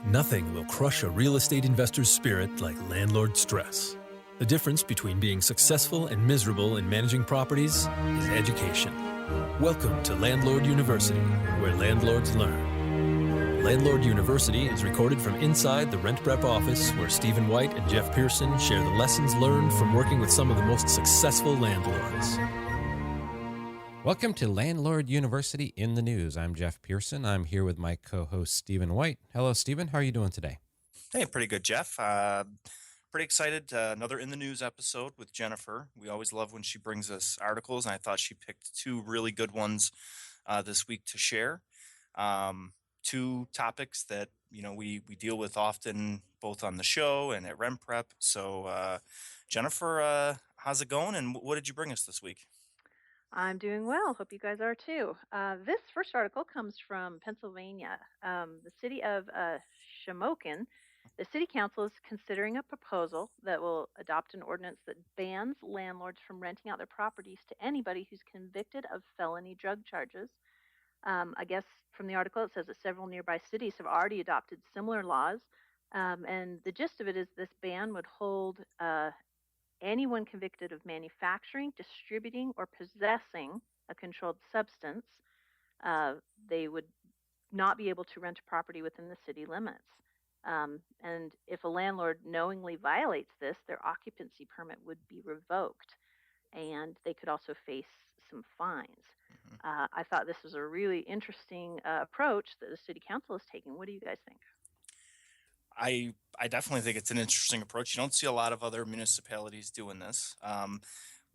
Nothing will crush a real estate investor's spirit like landlord stress. The difference between being successful and miserable in managing properties is education. Welcome to Landlord University, where landlords learn. Landlord University is recorded from inside the RentPrep office, where Stephen White and Jeff Pearson share the lessons learned from working with some of the most successful landlords. Welcome to Landlord University in the News. I'm Jeff Pearson. I'm here with my co-host, Stephen White. Hello, Stephen. How are you doing today? Hey, pretty good, Jeff. Pretty excited. Another In the News episode with Jennifer. We always love when she brings us articles, and I thought she picked two really good ones this week to share. Two topics that, we deal with often, both on the show and at RentPrep. So, Jennifer, how's it going, and what did you bring us this week? I'm doing well. Hope you guys are too. This first article comes from Pennsylvania. The city of Shamokin. The city council is considering a proposal that will adopt an ordinance that bans landlords from renting out their properties to anybody who's convicted of felony drug charges. I guess from the article it says that several nearby cities have already adopted similar laws. And the gist of it is this ban would hold anyone convicted of manufacturing, distributing, or possessing a controlled substance. They would not be able to rent a property within the city limits. And if a landlord knowingly violates this, their occupancy permit would be revoked, and they could also face some fines. I thought this was a really interesting approach that the city council is taking. What do you guys think? I definitely think it's an interesting approach. You don't see a lot of other municipalities doing this.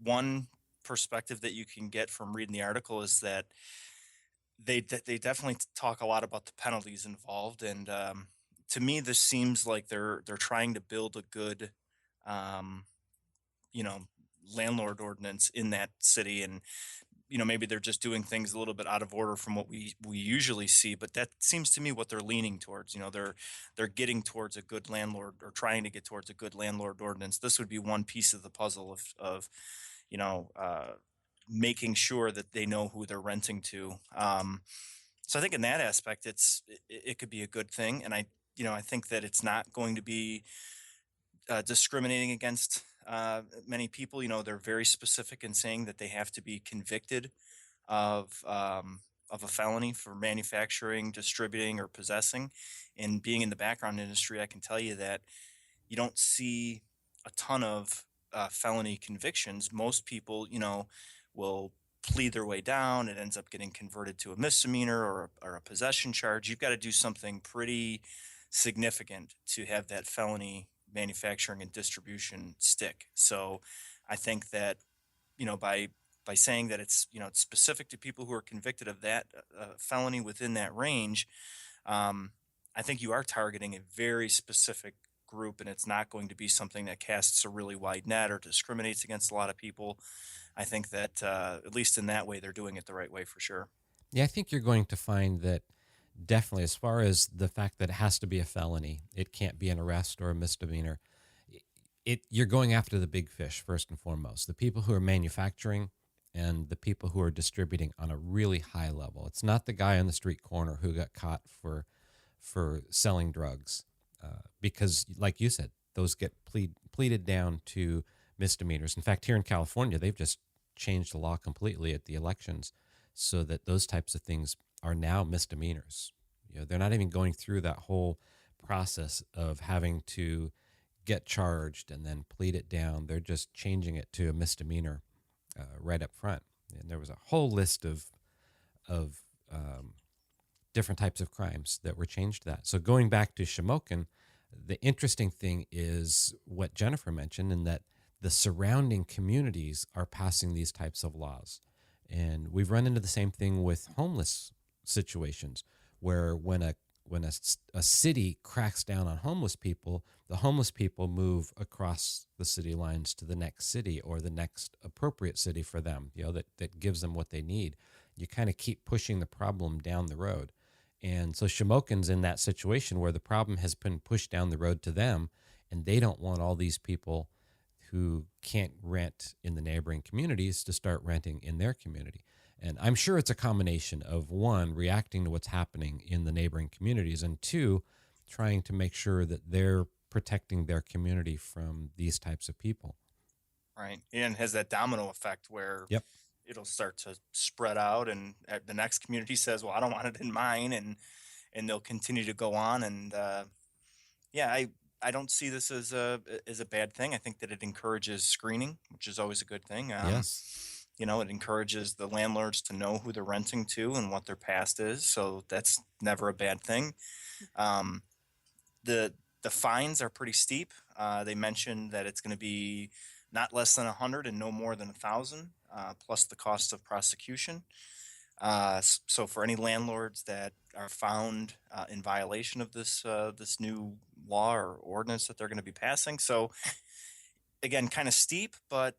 One perspective that you can get from reading the article is that they definitely talk a lot about the penalties involved, and to me, this seems like they're trying to build a good, landlord ordinance in that city, and maybe they're just doing things a little bit out of order from what we usually see, but that seems to me what they're leaning towards. They're getting towards a good landlord, or trying to get towards a good landlord ordinance. This would be one piece of the puzzle of making sure that they know who they're renting to. So I think in that aspect, it could be a good thing, and I think that it's not going to be discriminating against many people. They're very specific in saying that they have to be convicted of a felony for manufacturing, distributing, or possessing. And being in the background industry, I can tell you that you don't see a ton of felony convictions. Most people, will plead their way down. It ends up getting converted to a misdemeanor or a possession charge. You've got to do something pretty significant to have that felony manufacturing and distribution stick. So I think that, by saying that it's specific to people who are convicted of that felony within that range, I think you are targeting a very specific group, and it's not going to be something that casts a really wide net or discriminates against a lot of people. I think that at least in that way, they're doing it the right way for sure. Yeah, I think you're going to find that definitely, as far as the fact that it has to be a felony, it can't be an arrest or a misdemeanor. You're going after the big fish first and foremost, the people who are manufacturing and the people who are distributing on a really high level. It's not the guy on the street corner who got caught for selling drugs, because, like you said, those get pleaded down to misdemeanors. In fact, here in California, they've just changed the law completely at the elections so that those types of things are now misdemeanors. They're not even going through that whole process of having to get charged and then plead it down. They're just changing it to a misdemeanor right up front. And there was a whole list of different types of crimes that were changed to that. So going back to Shamokin, the interesting thing is what Jennifer mentioned, in that the surrounding communities are passing these types of laws. And we've run into the same thing with homeless situations, where when a city cracks down on homeless people, the homeless people move across the city lines to the next city or the next appropriate city for them, that gives them what they need. You kind of keep pushing the problem down the road. And so Shamokin's in that situation where the problem has been pushed down the road to them, and they don't want all these people who can't rent in the neighboring communities to start renting in their community. And I'm sure it's a combination of, one, reacting to what's happening in the neighboring communities, and two, trying to make sure that they're protecting their community from these types of people. Right. And it has that domino effect where Yep. it'll start to spread out, and the next community says, well, I don't want it in mine. And they'll continue to go on. And yeah, I don't see this as a bad thing. I think that it encourages screening, which is always a good thing. Yes. It encourages the landlords to know who they're renting to and what their past is. So that's never a bad thing. Um, the the fines are pretty steep. They mentioned that it's going to be not less than 100 and no more than 1,000, plus the cost of prosecution. So for any landlords that are found in violation of this new law or ordinance that they're going to be passing, so again, kind of steep, but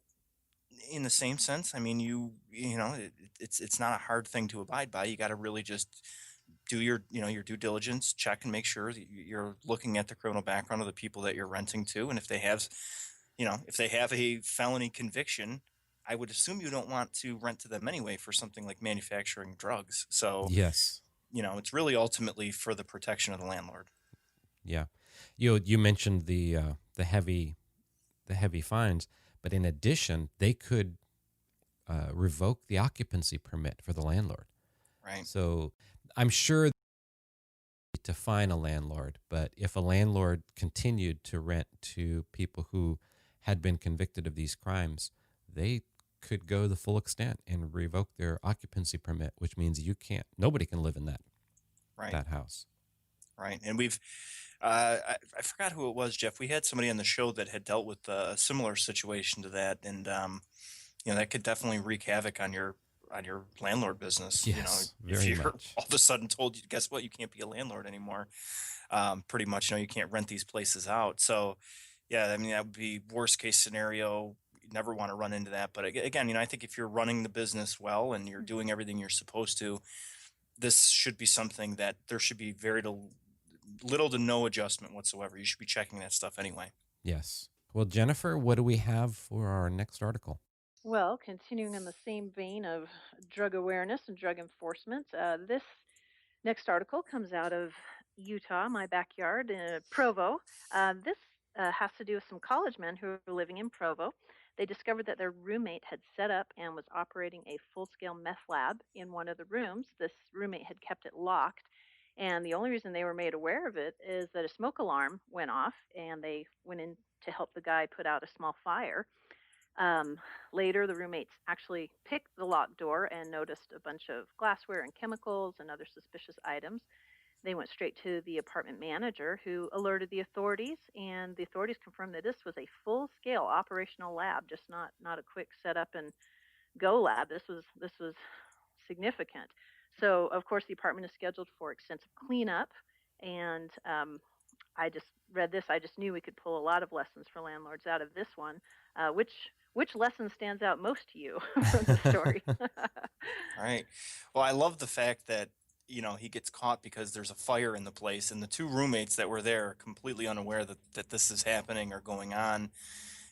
in the same sense, I mean, it's not a hard thing to abide by. You got to really just do your due diligence, check and make sure that you're looking at the criminal background of the people that you're renting to, and if they have a felony conviction, I would assume you don't want to rent to them anyway for something like manufacturing drugs. So, Yes. it's really ultimately for the protection of the landlord. Yeah. You mentioned the heavy fines, but in addition, they could revoke the occupancy permit for the landlord. Right. So I'm sure to fine a landlord, but if a landlord continued to rent to people who had been convicted of these crimes, they could go the full extent and revoke their occupancy permit, which means nobody can live in that house. Right. And I forgot who it was, Jeff. We had somebody on the show that had dealt with a similar situation to that. And, that could definitely wreak havoc on your landlord business. Yes, If very you're much. all of a sudden told, guess what, you can't be a landlord anymore. Pretty much, you can't rent these places out. So, yeah, I mean, that would be worst case scenario. You never want to run into that. But again, I think if you're running the business well and you're doing everything you're supposed to, this should be something that there should be little to no adjustment whatsoever. You should be checking that stuff anyway. Yes. Well, Jennifer, what do we have for our next article? Well, continuing in the same vein of drug awareness and drug enforcement, this next article comes out of Utah, my backyard, Provo. This has to do with some college men who were living in Provo. They discovered that their roommate had set up and was operating a full scale meth lab in one of the rooms. This roommate had kept it locked. And the only reason they were made aware of it is that a smoke alarm went off and they went in to help the guy put out a small fire. Later, the roommates actually picked the locked door and noticed a bunch of glassware and chemicals and other suspicious items. They went straight to the apartment manager, who alerted the authorities, and the authorities confirmed that this was a full-scale operational lab, just not a quick setup and go lab. This was significant. So, of course, the apartment is scheduled for extensive cleanup, and I just read this. I just knew we could pull a lot of lessons for landlords out of this one. Which lesson stands out most to you from the story? Right. Well, I love the fact that he gets caught because there's a fire in the place, and the two roommates that were there are completely unaware that this is happening or going on.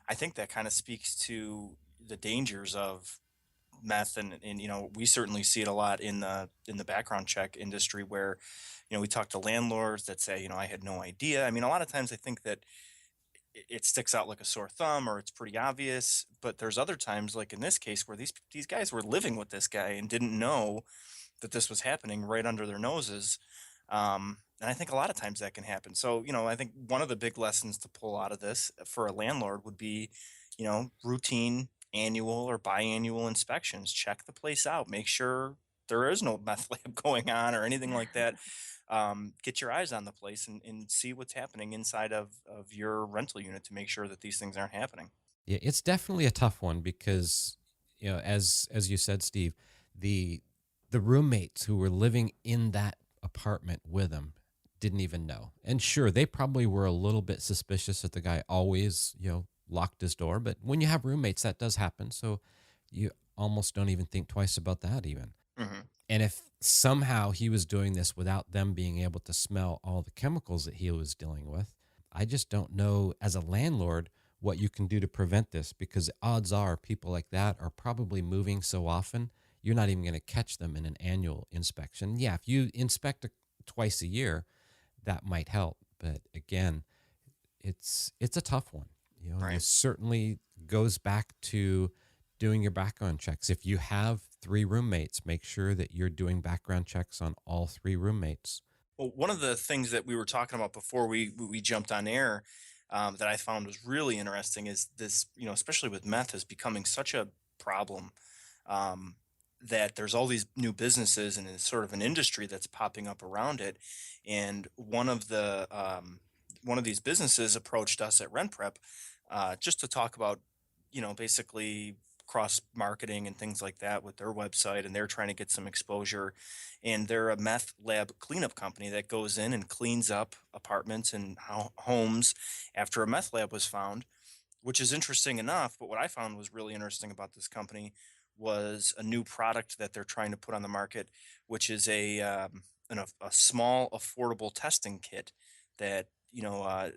I think that kind of speaks to the dangers of meth, and we certainly see it a lot in the background check industry where we talk to landlords that say, I had no idea. I mean, a lot of times I think that it sticks out like a sore thumb or it's pretty obvious, but there's other times, like in this case, where these guys were living with this guy and didn't know that this was happening right under their noses. And I think a lot of times that can happen. So, I think one of the big lessons to pull out of this for a landlord would be, routine annual or biannual inspections. Check the place out. Make sure there is no meth lab going on or anything like that. Get your eyes on the place and see what's happening inside of your rental unit to make sure that these things aren't happening. Yeah, it's definitely a tough one because, as you said, Steve, the roommates who were living in that apartment with him didn't even know. And sure, they probably were a little bit suspicious that the guy always, locked his door. But when you have roommates, that does happen. So you almost don't even think twice about that even. Mm-hmm. And if somehow he was doing this without them being able to smell all the chemicals that he was dealing with, I just don't know as a landlord what you can do to prevent this, because odds are people like that are probably moving so often, you're not even going to catch them in an annual inspection. Yeah, if you inspect twice a year, that might help. But again, it's a tough one. You know, Right. it certainly goes back to doing your background checks. If you have 3 roommates, make sure that you're doing background checks on all 3 roommates. Well, one of the things that we were talking about before we jumped on air, that I found was really interesting is this, especially with meth, is becoming such a problem, um, that there's all these new businesses and it's sort of an industry that's popping up around it. And one of these businesses approached us at RentPrep, just to talk about, basically cross marketing and things like that with their website, and they're trying to get some exposure. And they're a meth lab cleanup company that goes in and cleans up apartments and homes after a meth lab was found, which is interesting enough. But what I found was really interesting about this company was a new product that they're trying to put on the market, which is a small, affordable testing kit that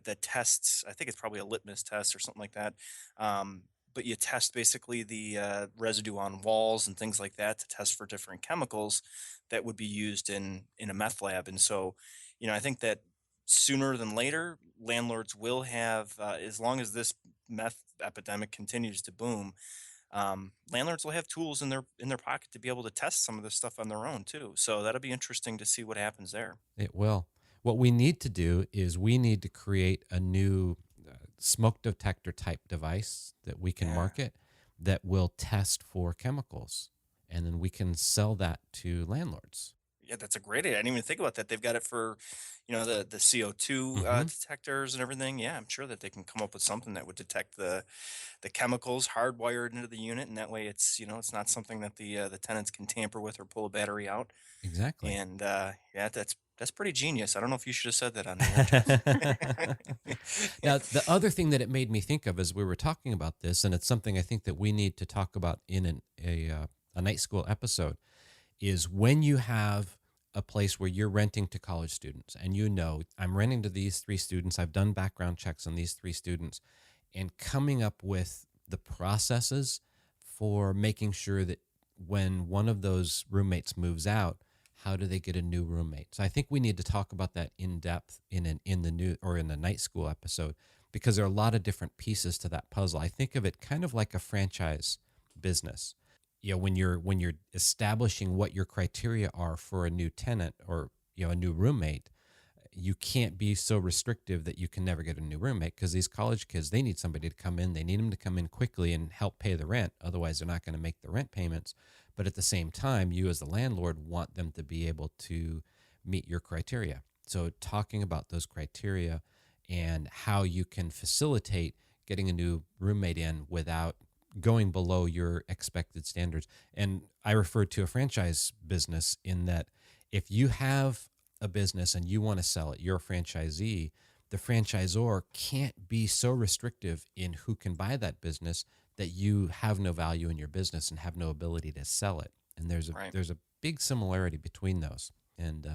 that tests. I think it's probably a litmus test or something like that. Um, but you test basically the residue on walls and things like that to test for different chemicals that would be used in a meth lab. And so, I think that sooner than later, landlords will have, as long as this meth epidemic continues to boom, landlords will have tools in their pocket to be able to test some of this stuff on their own too. So that'll be interesting to see what happens there. It will. What we need to do is we need to create a new smoke detector type device that we can Yeah. market that will test for chemicals. And then we can sell that to landlords. Yeah, that's a great idea. I didn't even think about that. They've got it for, the CO2 Hmm. detectors and everything. Yeah, I'm sure that they can come up with something that would detect the chemicals hardwired into the unit, and that way it's not something that the tenants can tamper with or pull a battery out. Exactly. And yeah, that's pretty genius. I don't know if you should have said that on the air, Jeff. Now, the other thing that it made me think of as we were talking about this, and it's something I think that we need to talk about in a night school episode, is when you have a place where you're renting to college students and I'm renting to these 3 students, I've done background checks on these 3 students, and coming up with the processes for making sure that when one of those roommates moves out, how do they get a new roommate? So I think we need to talk about that in depth in the new or in the night school episode, because there are a lot of different pieces to that puzzle. I think of it kind of like a franchise business. When you're establishing what your criteria are for a new tenant or a new roommate, you can't be so restrictive that you can never get a new roommate, because these college kids, they need somebody to come in. They need them to come in quickly and help pay the rent. Otherwise, they're not going to make the rent payments. But at the same time, you as the landlord want them to be able to meet your criteria. So talking about those criteria and how you can facilitate getting a new roommate in without going below your expected standards. And I refer to a franchise business in that if you have a business and you want to sell it, you're a franchisee, the franchisor can't be so restrictive in who can buy that business that you have no value in your business and have no ability to sell it. And Right. there's a big similarity between those. And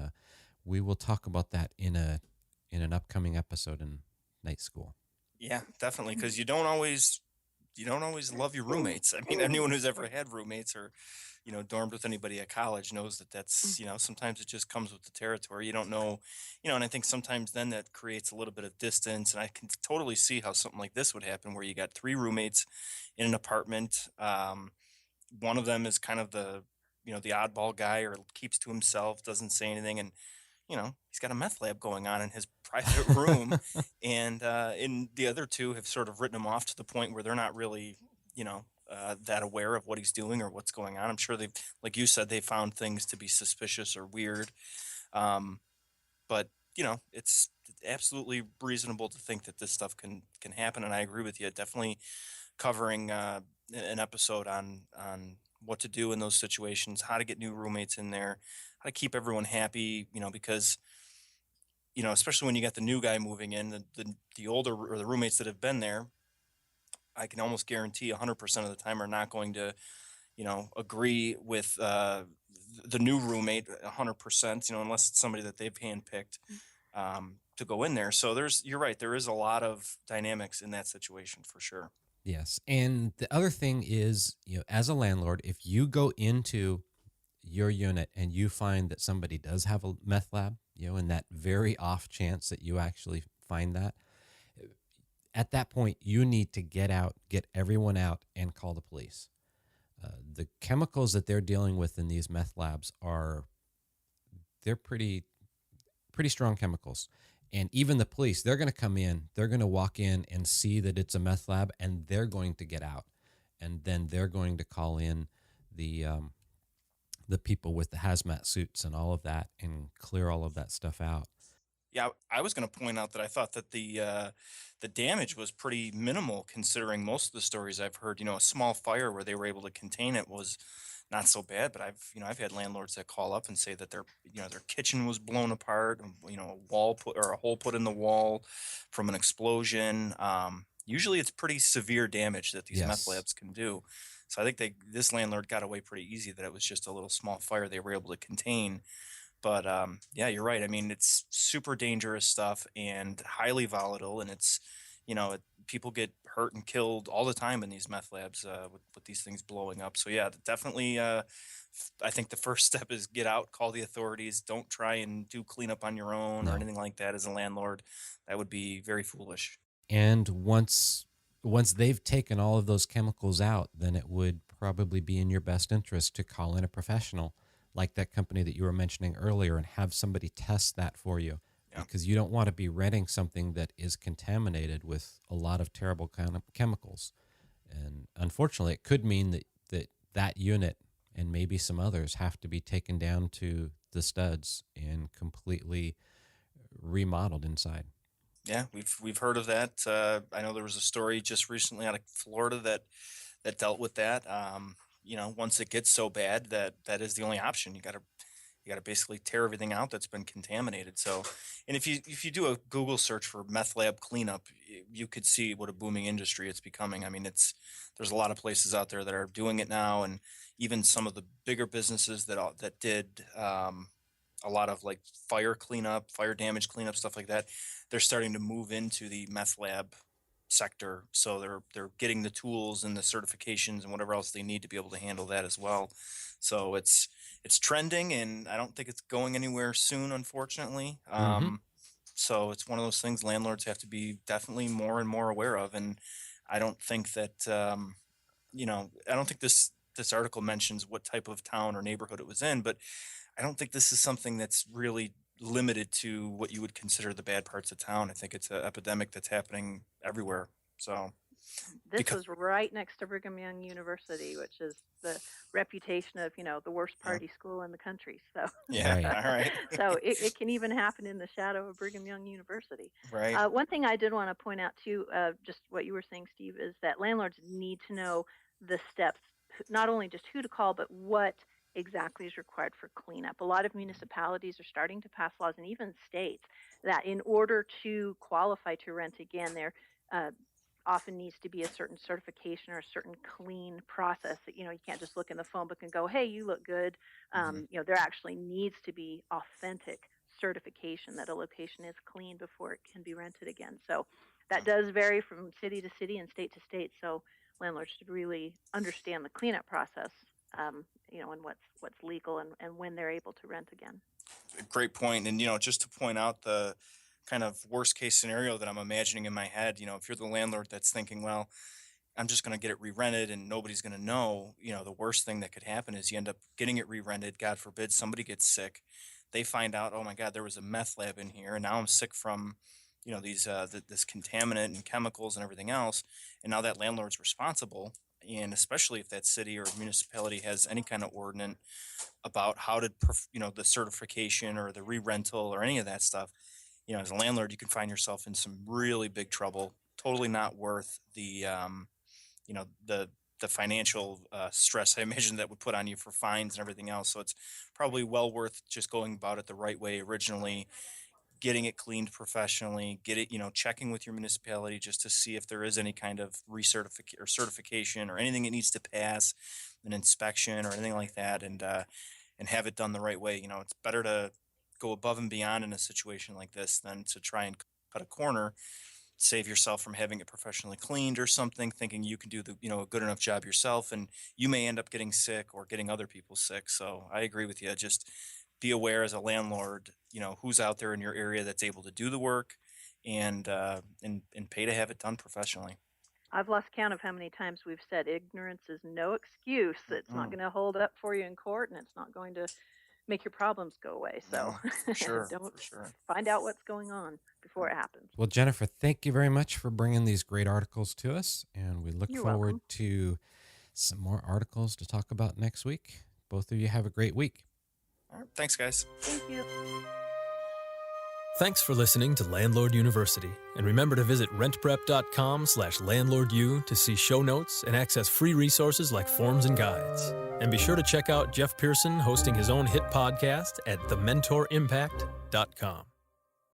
we will talk about that in an upcoming episode in night school. Yeah, definitely. Because you don't always love your roommates. I mean, anyone who's ever had roommates or dormed with anybody at college knows that that's sometimes it just comes with the territory. You don't know, and I think sometimes then that creates a little bit of distance. And I can totally see how something like this would happen, where you got 3 roommates in an apartment. One of them is kind of the oddball guy, or keeps to himself, doesn't say anything, and he's got a meth lab going on in his private room, and the other two have sort of written him off to the point where they're not really, that aware of what he's doing or what's going on. I'm sure they've, like you said, they found things to be suspicious or weird, um, but it's absolutely reasonable to think that this stuff can happen. And I agree with you. Definitely covering an episode on what to do in those situations, how to get new roommates in there, how to keep everyone happy, because especially when you got the new guy moving in, the older or the roommates that have been there, I can almost guarantee 100% of the time are not going to agree with the new roommate 100%, unless it's somebody that they've handpicked to go in there. So you're right, there is a lot of dynamics in that situation for sure. Yes. And the other thing is, as a landlord, if you go into your unit and you find that somebody does have a meth lab, in that very off chance that you actually find that, at that point, you need to get out, get everyone out, and call the police. The chemicals that they're dealing with in these meth labs they're pretty strong chemicals. And even the police, they're going to come in, they're going to walk in and see that it's a meth lab, and they're going to get out. And then they're going to call in the people with the hazmat suits and all of that and clear all of that stuff out. Yeah, I was going to point out that I thought that the damage was pretty minimal considering most of the stories I've heard. A small fire where they were able to contain it was not so bad. But I've had landlords that call up and say that their kitchen was blown apart, and, a wall put or a hole put in the wall from an explosion. Usually, it's pretty severe damage that these meth Yes. labs can do. So I think this landlord got away pretty easy. That it was just a little small fire they were able to contain. But yeah, you're right. I mean, it's super dangerous stuff and highly volatile, and people get hurt and killed all the time in these meth labs with these things blowing up. So yeah, definitely. I think the first step is get out, call the authorities. Don't try and do cleanup on your own or No. anything like that as a landlord. That would be very foolish. And once they've taken all of those chemicals out, then it would probably be in your best interest to call in a professional like that company that you were mentioning earlier and have somebody test that for you, Yeah. because you don't want to be renting something that is contaminated with a lot of terrible kind of chemicals. And unfortunately, it could mean that unit and maybe some others have to be taken down to the studs and completely remodeled inside. Yeah, we've heard of that. I know there was a story just recently out of Florida that dealt with that. Once it gets so bad that is the only option. You got to basically tear everything out that's been contaminated. So, and if you do a Google search for meth lab cleanup, you could see what a booming industry it's becoming. I mean, there's a lot of places out there that are doing it now, and even some of the bigger businesses that did a lot of like fire cleanup, fire damage cleanup, stuff like that. They're starting to move into the meth lab sector, so they're getting the tools and the certifications and whatever else they need to be able to handle that as well. So it's trending, and I don't think it's going anywhere soon, unfortunately. Mm-hmm. So it's one of those things landlords have to be definitely more and more aware of, and I don't think that I don't think this article mentions what type of town or neighborhood it was in, but I don't think this is something that's really limited to what you would consider the bad parts of town. I think it's an epidemic that's happening everywhere. So, This because was right next to Brigham Young University, which is the reputation of, the worst yeah, party school in the country. So, yeah, Right. all right, so it can even happen in the shadow of Brigham Young University. right, One thing I did want to point out too, just what you were saying, Steve, is that landlords need to know the steps, not only just who to call, but what exactly is required for cleanup. A lot of municipalities are starting to pass laws, and even states, that in order to qualify to rent again, uh, often needs to be a certain certification or a certain clean process that you can't just look in the phone book and go, hey, you look good. hmm There actually needs to be authentic certification that a location is clean before it can be rented again. So yeah. that does vary from city to city and state to state. So landlords should really understand the cleanup process, and what's legal, and when they're able to rent again. Great point. And just to point out the kind of worst case scenario that I'm imagining in my head, if you're the landlord that's thinking, well, I'm just going to get it re-rented and nobody's going to know. The worst thing that could happen is you end up getting it re-rented. God forbid somebody gets sick. They find out, oh my God, there was a meth lab in here, and now I'm sick from, these this contaminant and chemicals and everything else. And now that landlord's responsible. And especially if that city or municipality has any kind of ordinance about how to, the certification or the re-rental or any of that stuff, as a landlord, you can find yourself in some really big trouble. Totally not worth you know the the financial stress I imagine that would put on you for fines and everything else. So it's probably well worth just going about it the right way originally, getting it cleaned professionally, get it, checking with your municipality just to see if there is any kind of recertification or certification or anything it needs to pass an inspection or anything like that, and have it done the right way. It's better to go above and beyond in a situation like this than to try and cut a corner save yourself from having it professionally cleaned or something, thinking you can do a good enough job yourself, and you may end up getting sick or getting other people sick. So I agree with you. Just be aware as a landlord, who's out there in your area that's able to do the work, and pay to have it done professionally. I've lost count of how many times we've said ignorance is no excuse. It's not Mm, going to hold up for you in court, and it's not going to make your problems go away. So no, for sure, don't for sure. find out what's going on before it happens. Well, Jennifer, thank you very much for bringing these great articles to us, and we look You're forward welcome. to some more articles to talk about next week. Both of you have a great week. All right, thanks, guys. Thank you. Thanks for listening to Landlord University, and remember to visit rentprep.com/landlordu to see show notes and access free resources like forms and guides. And be sure to check out Jeff Pearson hosting his own hit podcast at thementorimpact.com.